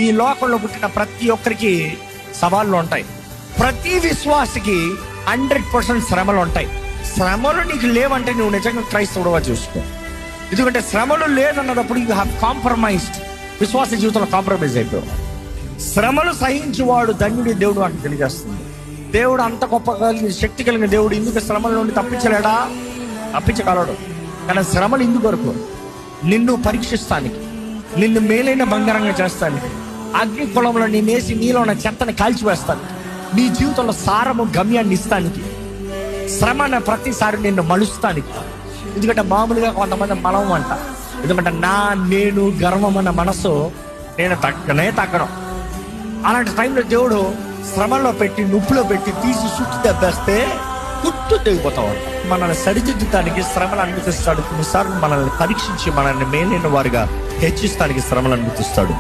ఈ లోకంలో పుట్టిన ప్రతి ఒక్కరికి సవాళ్ళు ఉంటాయి. ప్రతి విశ్వాసికి 100% శ్రమలు ఉంటాయి. శ్రమలు నీకు లేవంటే నువ్వు నిజంగా క్రైస్తవుడుగా చూసుకో. ఎందుకంటే శ్రమలు లేదన్నప్పుడు యూ హ్యావ్ కాంప్రమైజ్డ్. విశ్వాస జీవితంలో కాంప్రమైజ్ అయిపోయావు. శ్రమలు సహించేవాడు ధన్యుడి దేవుడు అని తెలియజేస్తుంది. దేవుడు అంత గొప్ప శక్తి కలిగిన దేవుడు ఎందుకు శ్రమల నుండి తప్పించలేడా? తప్పించగలడు. కానీ శ్రమలు ఎందుకు వరకు? నిన్ను పరీక్షిస్తానికి, నిన్ను మేలైన బంగారంగా చేస్తానికి, అగ్ని కులంలో నేనేసి నీలో ఉన్న చెత్తని కాల్చివేస్తాను, నీ జీవితంలో సారము గమ్యాన్ని ఇస్తానికి, శ్రమ అనే ప్రతిసారి నిన్ను మలుస్తానికి. ఎందుకంటే మామూలుగా కొంతమంది మనం అంట, ఎందుకంటే నేను గర్వం అన్న మనసు నేను తగ్గను. అలాంటి టైంలో దేవుడు శ్రమలో పెట్టి, నొప్పిలో పెట్టి తీసి చుట్టూ దెబ్బేస్తే గుర్తు తెగిపోతాం. మనల్ని సరిదిద్దడానికి శ్రమలు అనుమతిస్తాడు. కొన్నిసార్లు మనల్ని పరీక్షించి మనల్ని మేలైన వారిగా హెచ్చిస్తానికి శ్రమలు అనుమతిస్తాడు.